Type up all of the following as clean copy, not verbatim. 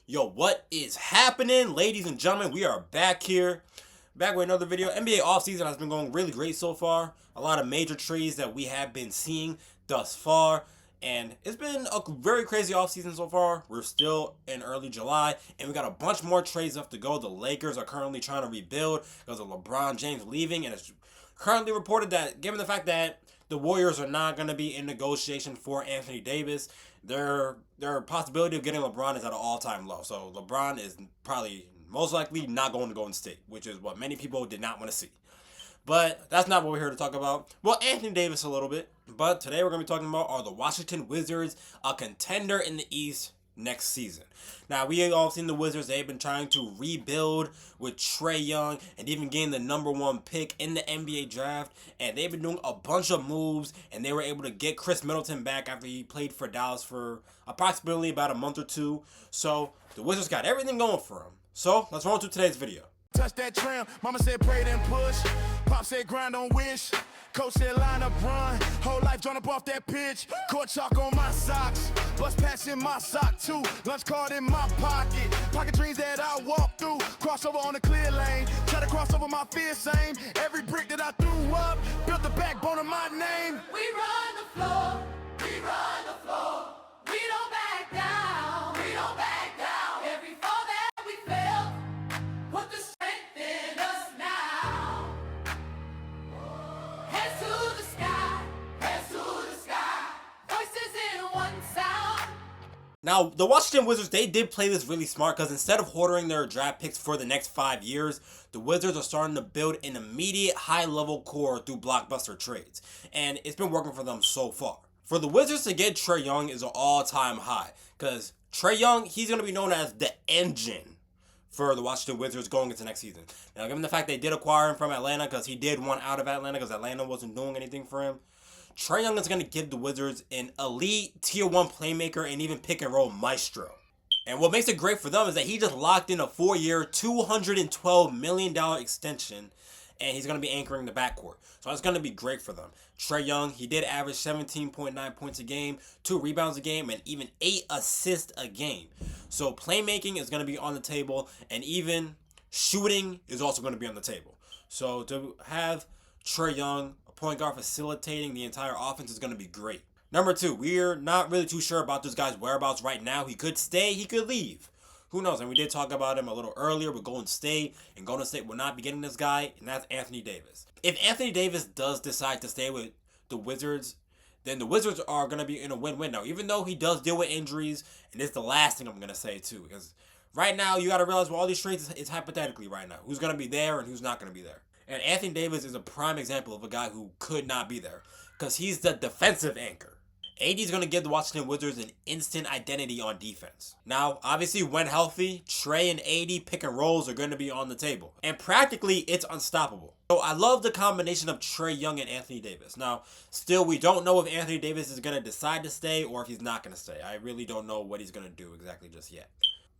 Yo, what is happening, ladies and gentlemen? We are back here, back with another video. NBA offseason has been going really great so far. A lot of major trades that we have been seeing thus far. And it's been a very crazy offseason so far. We're still in early July, and we got a bunch more trades left to go. The Lakers are currently trying to rebuild because of LeBron James leaving, and it's currently reported that, given the fact that the Warriors are not going to be in negotiation for Anthony Davis, their possibility of getting LeBron is at an all-time low. So LeBron is probably most likely not going to Golden State, which is what many people did not want to see. But that's not what we're here to talk about. Well, Anthony Davis a little bit. But today we're going to be talking about, are the Washington Wizards a contender in the East next season? Now, we all seen the Wizards. They've been trying to rebuild with Trae Young and even gain the #1 pick in the NBA draft. And they've been doing a bunch of moves, and they were able to get Chris Middleton back after he played for Dallas for approximately about a month or two. So the Wizards got everything going for them. So let's roll into today's video. Touch that tram, mama said pray then push. Pop said grind on wish. Coach said line up run. Whole life drawn up off that pitch. Court chalk on my socks. Bus pass in my sock too. Lunch card in my pocket. Pocket dreams that I walk through. Crossover on the clear lane. Try to cross over my fear same. Every brick that I threw up built the backbone of my name. We run the floor. We run the floor. We don't back down. We don't back down. Every fall that we felt, put the strength in us now. Heads to the sky. Heads to the sky. Voices in one sound. Now, the Washington Wizards, they did play this really smart because instead of hoarding their draft picks for the next 5 years, the Wizards are starting to build an immediate high-level core through blockbuster trades. And it's been working for them so far. For the Wizards to get Trae Young is an all-time high because Trae Young, he's going to be known as the engine for the Washington Wizards going into next season. Now, given the fact they did acquire him from Atlanta because he did want out of Atlanta because Atlanta wasn't doing anything for him, Trae Young is going to give the Wizards an elite tier 1 playmaker and even pick and roll maestro. And what makes it great for them is that he just locked in a 4-year, $212 million extension, and he's going to be anchoring the backcourt. So it's going to be great for them. Trae Young, he did average 17.9 points a game, 2 rebounds a game, and even 8 assists a game. So playmaking is going to be on the table, and even shooting is also going to be on the table. So to have Trae Young, a point guard, facilitating the entire offense is going to be great. Number 2, we're not really too sure about this guy's whereabouts right now. He could stay, he could leave. Who knows? And we did talk about him a little earlier with Golden State, and Golden State will not be getting this guy, and that's Anthony Davis. If Anthony Davis does decide to stay with the Wizards, then the Wizards are going to be in a win-win now, even though he does deal with injuries, and this is the last thing I'm going to say too, because right now you got to realize with all these trades, it's hypothetically right now. Who's going to be there and who's not going to be there. And Anthony Davis is a prime example of a guy who could not be there, because he's the defensive anchor. AD is going to give the Washington Wizards an instant identity on defense. Now, obviously, when healthy, Trae and AD pick and rolls are going to be on the table. And practically, it's unstoppable. So I love the combination of Trae Young and Anthony Davis. Now, still, we don't know if Anthony Davis is going to decide to stay or if he's not going to stay. I really don't know what he's going to do exactly just yet.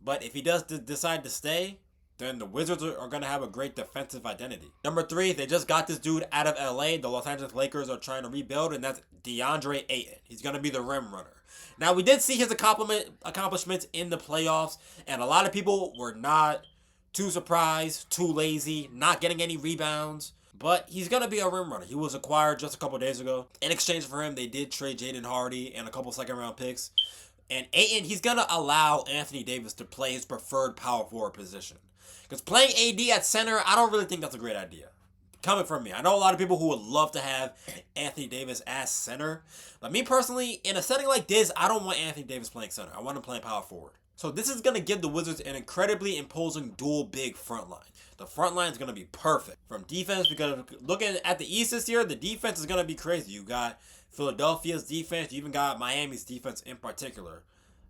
But if he does decide to stay, then the Wizards are going to have a great defensive identity. Number 3, they just got this dude out of LA. The Los Angeles Lakers are trying to rebuild, and that's Deandre Ayton. He's going to be the rim runner. Now, we did see his accomplishments in the playoffs, and a lot of people were not too surprised, too lazy, not getting any rebounds. But he's going to be a rim runner. He was acquired just a couple days ago. In exchange for him, they did trade Jaden Hardy and a couple second-round picks. And Ayton, he's going to allow Anthony Davis to play his preferred power forward position. Because playing AD at center, I don't really think that's a great idea. Coming from me. I know a lot of people who would love to have Anthony Davis as center. But me personally, in a setting like this, I don't want Anthony Davis playing center. I want him playing power forward. So this is going to give the Wizards an incredibly imposing dual big front line. The front line is going to be perfect. From defense, because looking at the East this year, the defense is going to be crazy. You got Philadelphia's defense. You even got Miami's defense in particular.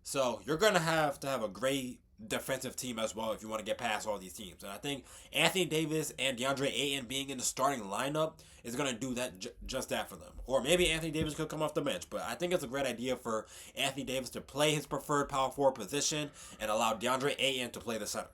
So you're going to have a great defensive team as well if you want to get past all these teams. And I think Anthony Davis and Deandre Ayton being in the starting lineup is going to do that just that for them. Or maybe Anthony Davis could come off the bench. But I think it's a great idea for Anthony Davis to play his preferred power forward position and allow Deandre Ayton to play the center.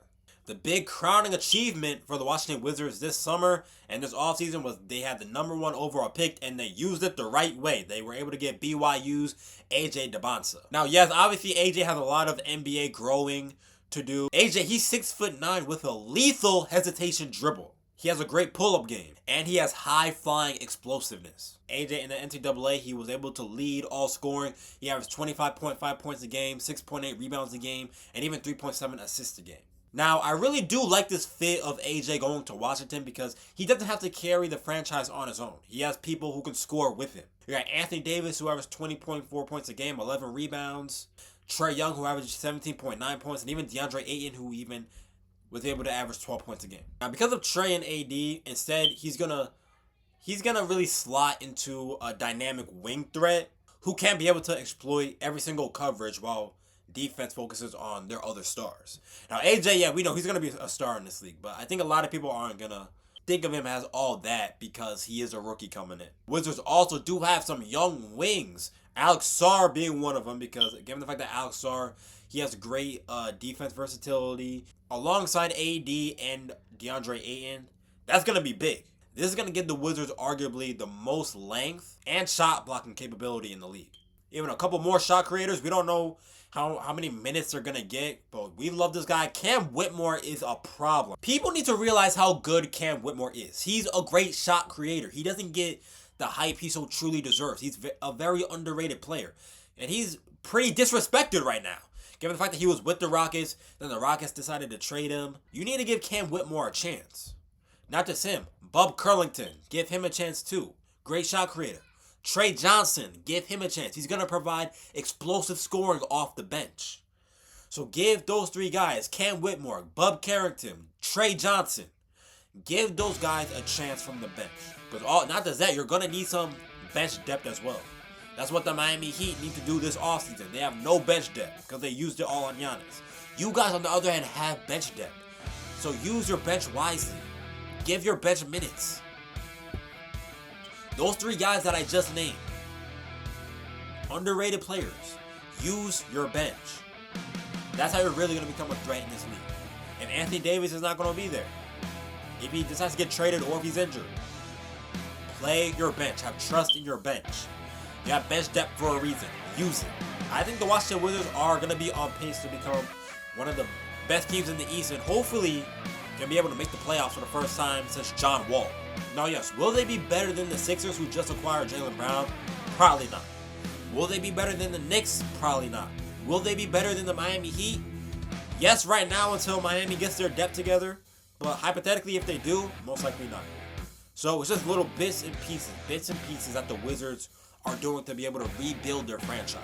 The big crowning achievement for the Washington Wizards this summer and this offseason was they had the #1 overall pick and they used it the right way. They were able to get BYU's AJ Dybantsa. Now, yes, obviously AJ has a lot of NBA growing to do. AJ, he's 6'9" with a lethal hesitation dribble. He has a great pull-up game, and he has high-flying explosiveness. AJ in the NCAA, he was able to lead all scoring. He averaged 25.5 points a game, 6.8 rebounds a game, and even 3.7 assists a game. Now, I really do like this fit of AJ going to Washington because he doesn't have to carry the franchise on his own. He has people who can score with him. You got Anthony Davis, who averaged 20.4 points a game, 11 rebounds. Trae Young, who averaged 17.9 points, and even Deandre Ayton, who even was able to average 12 points a game. Now, because of Trae and AD, instead, he's gonna really slot into a dynamic wing threat who can be able to exploit every single coverage while defense focuses on their other stars. Now, AJ, yeah, we know he's going to be a star in this league, but I think a lot of people aren't going to think of him as all that because he is a rookie coming in. Wizards also do have some young wings, Alex Sarr being one of them, because given the fact that Alex Sarr, he has great defense versatility alongside AD and Deandre Ayton. That's going to be big. This is going to give the Wizards arguably the most length and shot blocking capability in the league. Even a couple more shot creators. We don't know how many minutes they're going to get, but we love this guy. Cam Whitmore is a problem. People need to realize how good Cam Whitmore is. He's a great shot creator. He doesn't get the hype he so truly deserves. He's a very underrated player, and he's pretty disrespected right now. Given the fact that he was with the Rockets, then the Rockets decided to trade him. You need to give Cam Whitmore a chance. Not just him. Bub Curlington, give him a chance too. Great shot creator. Trae Johnson, give him a chance. He's going to provide explosive scoring off the bench. So give those three guys, Cam Whitmore, Bub Carrington, Trae Johnson, give those guys a chance from the bench. Because not just that, you're going to need some bench depth as well. That's what the Miami Heat need to do this offseason. They have no bench depth because they used it all on Giannis. You guys, on the other hand, have bench depth. So use your bench wisely. Give your bench minutes. Those three guys that I just named, underrated players. Use your bench. That's how you're really going to become a threat in this league. And Anthony Davis is not going to be there. If he decides to get traded or if he's injured, play your bench. Have trust in your bench. You have bench depth for a reason. Use it. I think the Washington Wizards are going to be on pace to become one of the best teams in the East and hopefully can be able to make the playoffs for the first time since John Wall. Now, yes, will they be better than the Sixers who just acquired Jaylen Brown? Probably not. Will they be better than the Knicks? Probably not. Will they be better than the Miami Heat? Yes, right now until Miami gets their depth together. But hypothetically, if they do, most likely not. So it's just little bits and pieces that the Wizards are doing to be able to rebuild their franchise.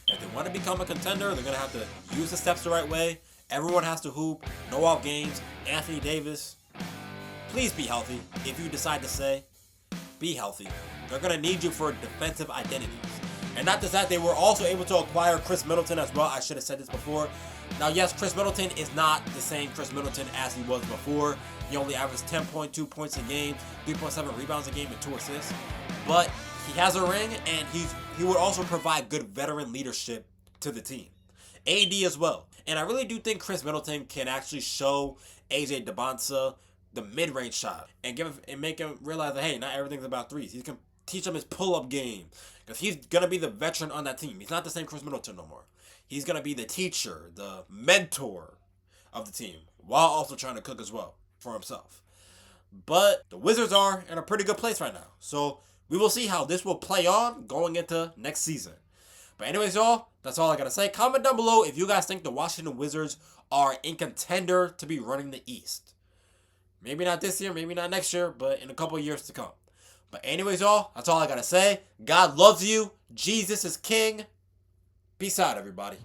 If they want to become a contender, they're going to have to use the steps the right way. Everyone has to hoop, no off games. Anthony Davis, please be healthy. If you decide to say, be healthy. They're going to need you for defensive identities. And not just that, they were also able to acquire Chris Middleton as well. I should have said this before. Now, yes, Chris Middleton is not the same Chris Middleton as he was before. He only averaged 10.2 points a game, 3.7 rebounds a game, and 2 assists. But he has a ring, and he would also provide good veteran leadership to the team. AD as well. And I really do think Chris Middleton can actually show AJ Dybantsa the mid-range shot and make him realize that, hey, not everything's about threes. He can teach him his pull-up game because he's going to be the veteran on that team. He's not the same Chris Middleton no more. He's going to be the teacher, the mentor of the team while also trying to cook as well for himself. But the Wizards are in a pretty good place right now. So we will see how this will play on going into next season. But anyways, y'all, that's all I got to say. Comment down below if you guys think the Washington Wizards are in contender to be running the East. Maybe not this year, maybe not next year, but in a couple of years to come. But anyways, y'all, that's all I got to say. God loves you. Jesus is king. Peace out, everybody.